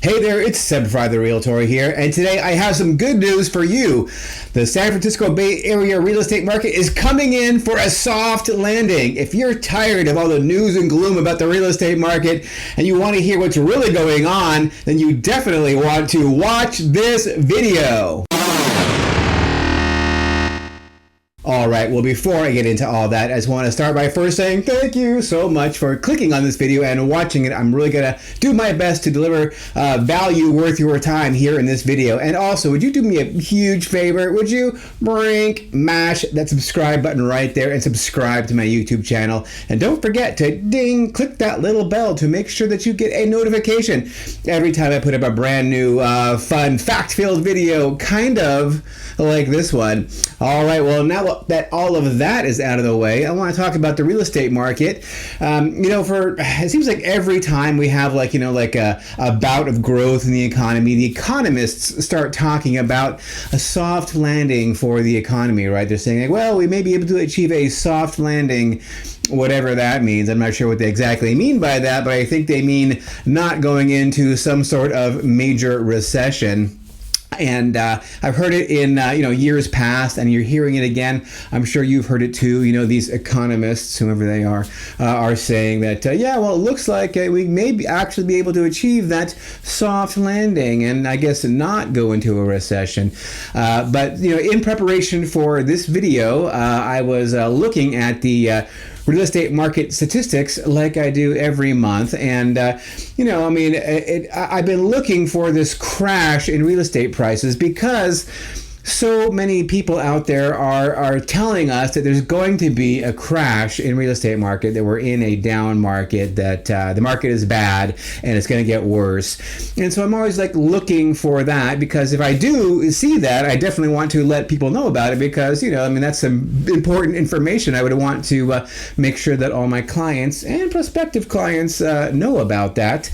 Hey there, it's Seb Frey, the Realtor here, and today I have some good news for you. The San Francisco Bay Area real estate market is coming in for a soft landing. If you're tired of all the news and gloom about the real estate market and you want to hear what's really going on, then you definitely want to watch this video. All right, well, before I get into all that, I just want to start by first saying thank you so much for clicking on this video and watching it. I'm really going to do my best to deliver value worth your time here in this video. And also, would you do me a huge favor? Would you mash that subscribe button right there and subscribe to my YouTube channel? And don't forget to click that little bell to make sure that you get a notification every time I put up a brand new fun fact-filled video, kind of like this one. All right, well, now that all of that is out of the way, I want to talk about the real estate market. It seems like every time we have a bout of growth in the economy, the economists start talking about a soft landing for the economy, right? They're saying, well, we may be able to achieve a soft landing, whatever that means. I'm not sure what they exactly mean by that, but I think they mean not going into some sort of major recession. And I've heard it in years past, and you're hearing it again. I'm sure you've heard it too. These economists, whoever they are saying that it looks like we may actually be able to achieve that soft landing, and I guess not go into a recession. But in preparation for this video, I was looking at the real estate market statistics like I do every month. And, I've been looking for this crash in real estate prices because so many people out there are telling us that there's going to be a crash in real estate market, that we're in a down market, that the market is bad and it's going to get worse. And so I'm always looking for that, because if I do see that, I definitely want to let people know about it, because, that's some important information. I would want to make sure that all my clients and prospective clients know about that.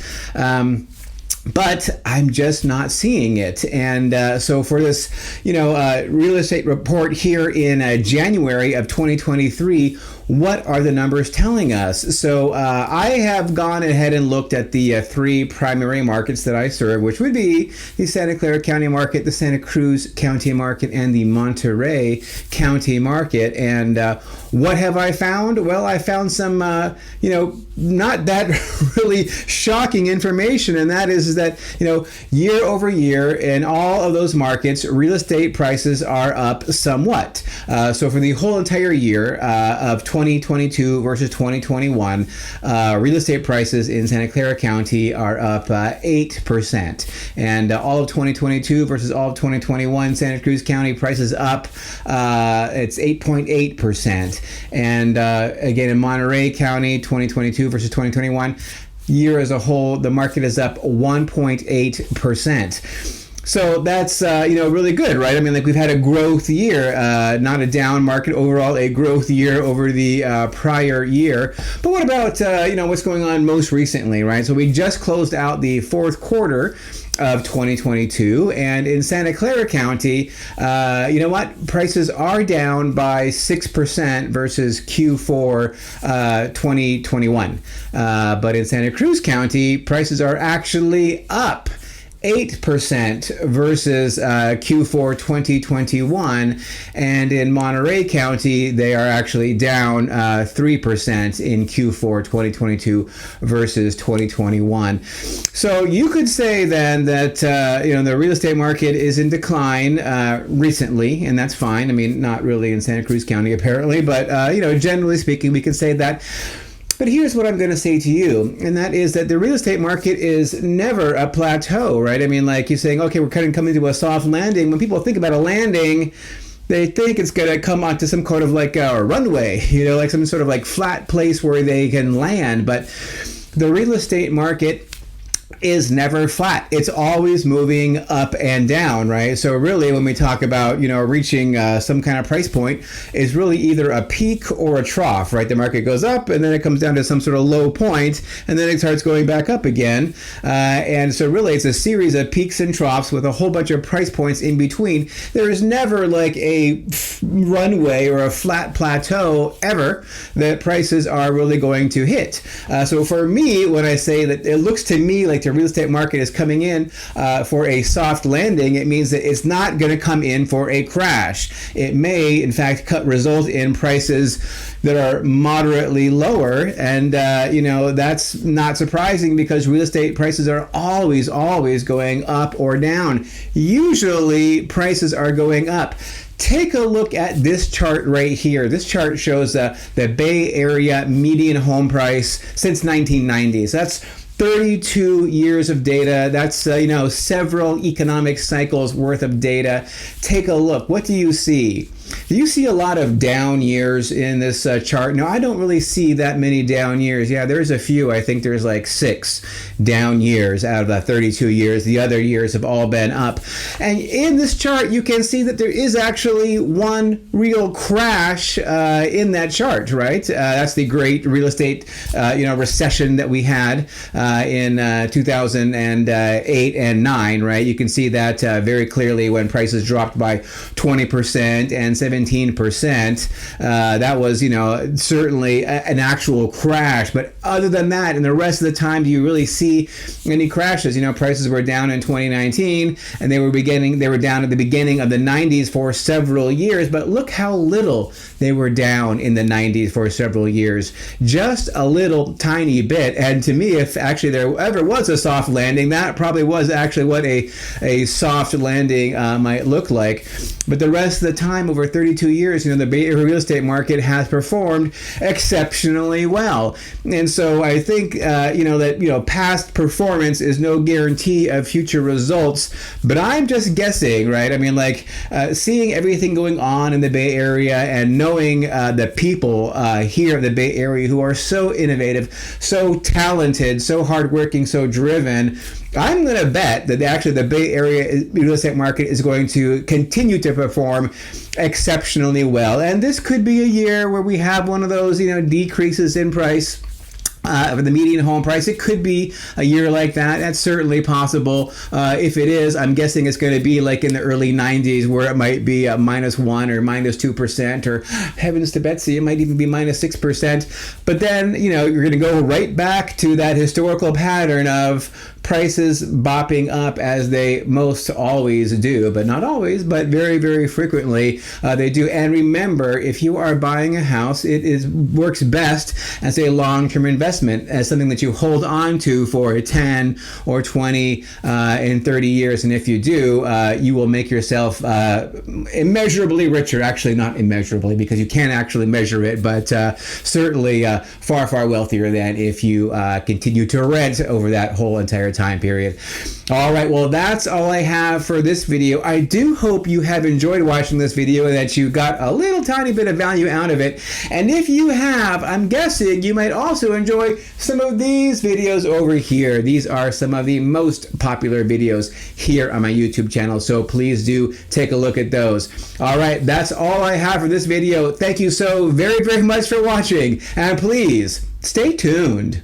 But I'm just not seeing it. And so for this, real estate report here in January of 2023, what are the numbers telling us? So I have gone ahead and looked at the three primary markets that I serve, which would be the Santa Clara County market, the Santa Cruz County market, and the Monterey County market. And what have I found? Well, I found some, not that really shocking information, and that is that, year over year in all of those markets, real estate prices are up somewhat. So for the whole entire year of 2022 versus 2021, real estate prices in Santa Clara County are up 8%. And all of 2022 versus all of 2021, Santa Cruz County prices up, it's 8.8%. And again, in Monterey County, 2022 versus 2021, year as a whole, the market is up 1.8%. So that's, really good, right? I mean, we've had a growth year, not a down market overall, a growth year over the prior year. But what about, what's going on most recently, right? So we just closed out the fourth quarter of 2022, and in Santa Clara County, prices are down by 6% versus Q4 2021. But in Santa Cruz County, prices are actually up 8% versus Q4 2021, and in Monterey County they are actually down 3% in Q4 2022 versus 2021. So you could say then that the real estate market is in decline recently, and that's fine. I mean, not really in Santa Cruz County apparently, but generally speaking, we can say that. But here's what I'm going to say to you, and that is that the real estate market is never a plateau, right? I mean, you're saying, okay, we're kind of coming to a soft landing. When people think about a landing, they think it's going to come onto some kind of a runway, some sort of flat place where they can land. But the real estate market is never flat. It's always moving up and down, right? So really, when we talk about, reaching some kind of price point, is really either a peak or a trough, right? The market goes up and then it comes down to some sort of low point and then it starts going back up again. And so really, it's a series of peaks and troughs with a whole bunch of price points in between. There is never a runway or a flat plateau ever that prices are really going to hit. So for me, when I say that, it looks to me like the real estate market is coming in for a soft landing, it means that it's not going to come in for a crash. It may, in fact, result in prices that are moderately lower, and that's not surprising because real estate prices are always going up or down. Usually prices are going up. Take a look at this chart right here. This chart shows the Bay Area median home price since 1990. So that's 32 years of data. That's several economic cycles worth of data. Take a look. What do you see? Do you see a lot of down years in this chart? No, I don't really see that many down years. Yeah, there's a few. I think there's like 6 down years out of the 32 years. The other years have all been up. And in this chart, you can see that there is actually one real crash in that chart, right? That's the great real estate recession that we had in 2008 and 9, right? You can see that very clearly when prices dropped by 20% and 17%. That was, certainly an actual crash. But other than that, and the rest of the time, do you really see any crashes? Prices were down in 2019, and they were down at the beginning of the 90s for several years. But look how little they were down in the 90s for several years. Just a little tiny bit. And to me, if actually there ever was a soft landing, that probably was actually what a soft landing might look like. But the rest of the time, over 32 years, the Bay Area real estate market has performed exceptionally well. And so I think, that, past performance is no guarantee of future results. But I'm just guessing, right? I mean, seeing everything going on in the Bay Area and knowing the people here in the Bay Area who are so innovative, so talented, so hardworking, so driven, I'm going to bet that actually the Bay Area real estate market is going to continue to perform exceptionally well. And this could be a year where we have one of those, decreases in price. For the median home price. It could be a year like that. That's certainly possible. If it is, I'm guessing it's going to be like in the early 90s where it might be a -1 or -2%, or heavens to Betsy, it might even be -6%. But then, you're going to go right back to that historical pattern of prices bopping up as they most always do, but not always, but very, very frequently they do. And remember, if you are buying a house, it works best as a long-term investment, as something that you hold on to for 10 or 20 and 30 years. And if you do, you will make yourself immeasurably richer. Actually, not immeasurably, because you can't actually measure it, but certainly far, far wealthier than if you continue to rent over that whole entire time period. All right, well, that's all I have for this video. I do hope you have enjoyed watching this video and that you got a little tiny bit of value out of it. And if you have, I'm guessing you might also enjoy some of these videos over here. These are some of the most popular videos here on my YouTube channel, so please do take a look at those. All right, that's all I have for this video. Thank you so very, very much for watching, and please stay tuned.